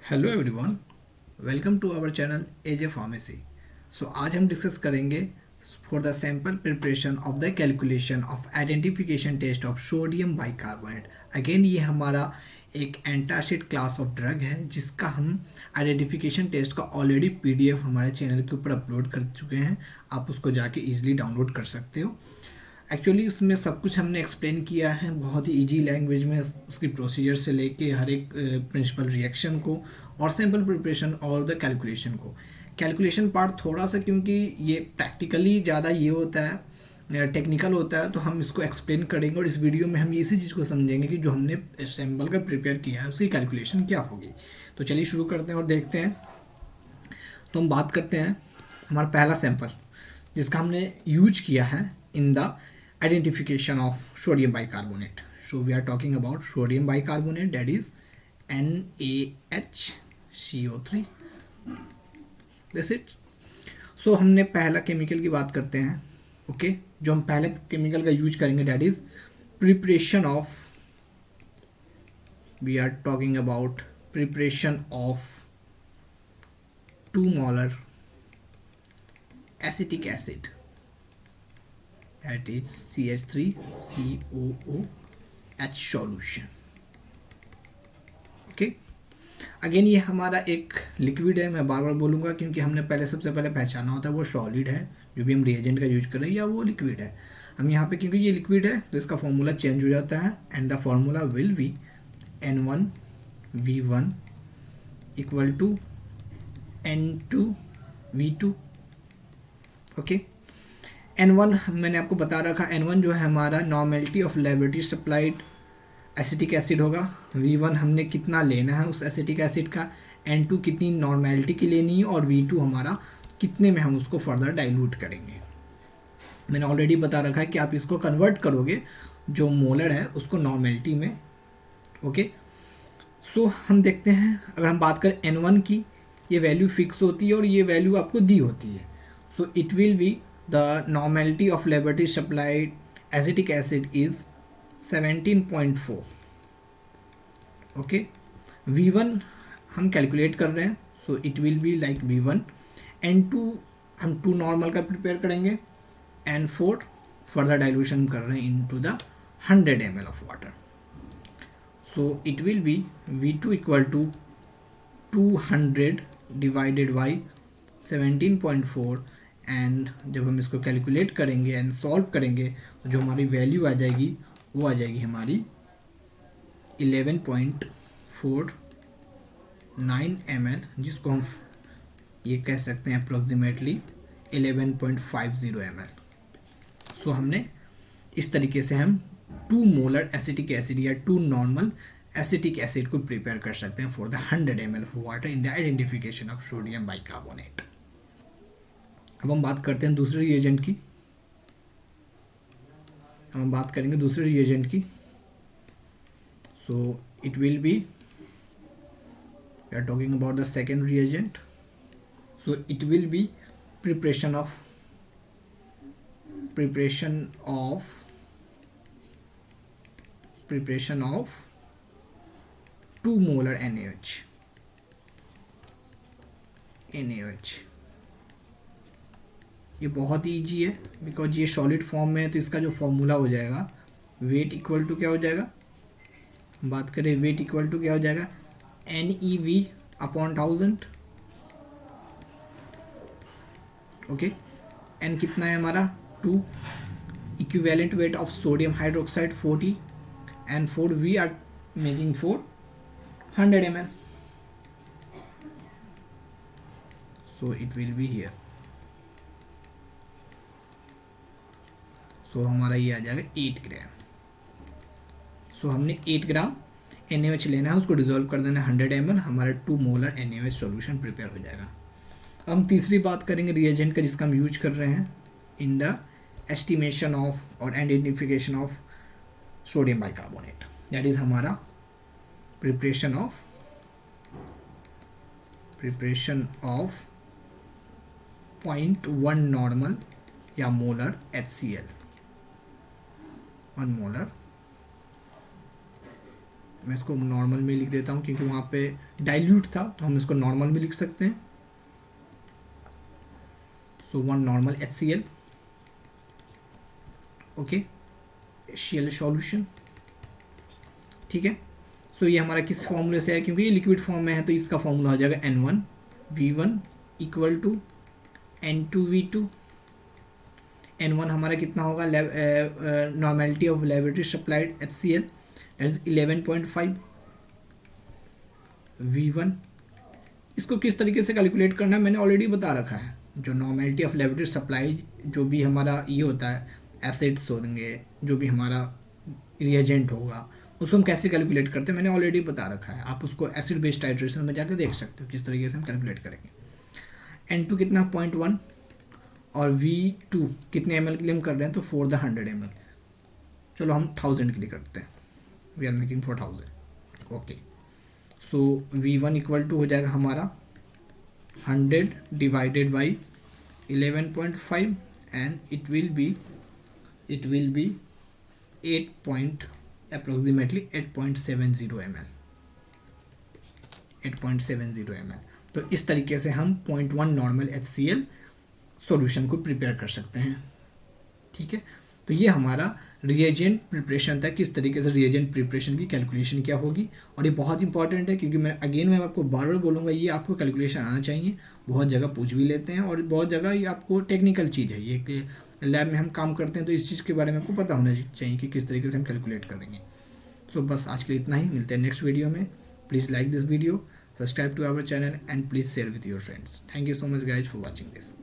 Hello everyone, welcome to our channel AJ pharmacy. आज हम discuss करेंगे for the sample preparation of the calculation of identification test of sodium bicarbonate. Again ये हमारा एक antacid class of drug है जिसका हम आइडेंटिफिकेशन टेस्ट का ऑलरेडी पीडीएफ हमारे चैनल के ऊपर अपलोड कर चुके हैं। आप उसको जाके इजीली डाउनलोड कर सकते हो। एक्चुअली उसमें सब कुछ हमने एक्सप्लेन किया है बहुत ही इजी लैंग्वेज में, उसकी प्रोसीजर से लेके हर एक प्रिंसिपल रिएक्शन को और सैम्पल प्रिपरेशन और द कैलकुलेशन को। कैलकुलेशन पार्ट थोड़ा सा, क्योंकि ये प्रैक्टिकली ज़्यादा ये होता है, टेक्निकल होता है, तो हम इसको एक्सप्लेन करेंगे और इस वीडियो में हम इसी चीज़ को समझेंगे कि जो हमने सैम्पल का प्रिपेयर किया है उसकी कैलकुलेशन क्या होगी। तो चलिए शुरू करते हैं और देखते हैं। तो हम बात करते हैं हमारा पहला सैंपल जिसका हमने यूज किया है in the identification of sodium bicarbonate. So we are talking about sodium bicarbonate, that is NaHCO3. That's it. So हमने पहला केमिकल की बात करते हैं। ओके जो हम पहले केमिकल का यूज करेंगे that is preparation of, we are talking about preparation of 2 molar acetic acid, that is CH3COOH solution. Okay again ये हमारा एक लिक्विड है, मैं बार बार बोलूँगा क्योंकि हमने सबसे पहले पहचाना होता है वो सॉलिड है जो भी हम रिएजेंट का यूज कर रहे हैं, या वो लिक्विड है। हम यहाँ पे क्योंकि ये लिक्विड है तो इसका फॉर्मूला चेंज हो जाता है and the formula will be N1V1 equal to N2V2। Okay N1 मैंने आपको बता रखा, N1 जो है हमारा normality of laboratory supplied acetic acid होगा। V1 हमने कितना लेना है उस एसिटिक एसिड का, N2 कितनी नॉर्मेलिटी की लेनी है, और V2 हमारा कितने में हम उसको फर्दर डाइल्यूट करेंगे। मैंने ऑलरेडी बता रखा है कि आप इसको कन्वर्ट करोगे जो मोलर है उसको नॉर्मेलिटी में। ओके हम देखते हैं, अगर हम बात करें N1 की, ये वैल्यू फिक्स होती है और ये वैल्यू आपको दी होती है। सो it will B the normality of laboratory supplied acetic acid is 17.4. okay V1 हम कैलकुलेट कर रहे हैं, सो it will be like V1। N2 हम 2 नॉर्मल का प्रिपेयर करेंगे, N4 फर्दर डाइल्यूशन कर रहे हैं into the 100 ml of water. So it will be V2 equal to 200 divided by 17.4 and जब हम इसको कैलकुलेट करेंगे एंड सॉल्व करेंगे तो जो हमारी वैल्यू आ जाएगी वो आ जाएगी हमारी 11.49 ml, जिसको हम ये कह सकते हैं अप्रोक्सीमेटली 11.50 ml। सो हमने इस तरीके से हम 2 मोलर एसिटिक एसिड या 2 नॉर्मल एसिटिक एसिड को प्रिपेयर कर सकते हैं for the 100 ml of water in the identification of sodium bicarbonate. अब हम बात करते हैं दूसरे रिएजेंट की। हम बात करेंगे दूसरे रिएजेंट की। So it will be, we are talking about the second reagent. So it will be preparation of 2 molar NaOH। ये बहुत ही ईजी है बिकॉज ये सॉलिड फॉर्म में है, तो इसका जो फॉर्मूला हो जाएगा वेट इक्वल टू क्या हो जाएगा, बात करें वेट इक्वल टू क्या हो जाएगा NeV अपॉन 1000। ओके N कितना है हमारा 2, equivalent weight of sodium hydroxide 40 and 4 we are making for 100 ml। So it will be here, so हमारा ये आ जाएगा 8 ग्राम। सो हमने 8 ग्राम NaOH लेना है, उसको डिजोल्व कर देना है 100 ml, हमारा 2 मोलर NaOH सॉल्यूशन प्रिपेयर हो जाएगा। अब हम तीसरी बात करेंगे रिएजेंट का जिसका हम यूज कर रहे हैं इन द एस्टिमेशन ऑफ और identification of sodium bicarbonate, that is हमारा प्रिपरेशन ऑफ 0.1 नॉर्मल या मोलर HCl, 1 मोलर मैं इसको नॉर्मल में लिख देता हूँ क्योंकि वहाँ पे डाइल्यूट था, तो हम इसको नॉर्मल में लिख सकते हैं। So one normal HCl, okay, HCl solution, ठीक है। सो ये हमारा किस फॉर्मूले से है, क्योंकि ये लिक्विड फॉर्म में है तो इसका फॉर्मूला हो जाएगा N1V1 equal to N2V2। N1 हमारा कितना होगा, normality of laboratory supplied HCl that is 11.5। V1 इसको किस तरीके से कैलकुलेट करना है मैंने ऑलरेडी बता रखा है। जो नॉर्मेलिटी ऑफ लेबोरेटरी सप्लाई, जो भी हमारा ये होता है, एसिड्स होंगे, जो भी हमारा रिएजेंट होगा, उसको हम कैसे कैलकुलेट करते हैं मैंने ऑलरेडी बता रखा है। आप उसको एसिड बेस्ड टाइट्रेशन में जाकर देख सकते हो किस तरीके से हम कैलकुलेट करेंगे। N2 कितना 0.1 और V2 कितने ml के लिए हम कर रहे हैं, तो फॉर द 100 ml, चलो हम 1000 के लिए करते हैं, we are making for 1000, okay. So V1 equal to हो जाएगा हमारा 100 divided by 11.5 and it will be 8.70 ml, 8.70 ml। तो इस तरीके से हम 0.1 नॉर्मल HCl सॉल्यूशन को प्रिपेयर कर सकते हैं, ठीक है। तो ये हमारा रिएजेंट प्रिपरेशन था, किस तरीके से रिएजेंट प्रिपरेशन की कैलकुलेशन क्या होगी। और ये बहुत इंपॉर्टेंट है क्योंकि मैं आपको बार बार बोलूँगा, ये आपको कैलकुलेशन आना चाहिए। बहुत जगह पूछ भी लेते हैं और बहुत जगह ये आपको टेक्निकल चीज़ है, ये लैब में हम काम करते हैं तो इस चीज़ के बारे में आपको पता होना चाहिए कि किस तरीके से हम कैलकुलेट करेंगे। सो बस आज के लिए इतना ही, मिलते हैं नेक्स्ट वीडियो में। Please like this video, subscribe to our channel and please share with your friends. Thank you so much guys for watching this.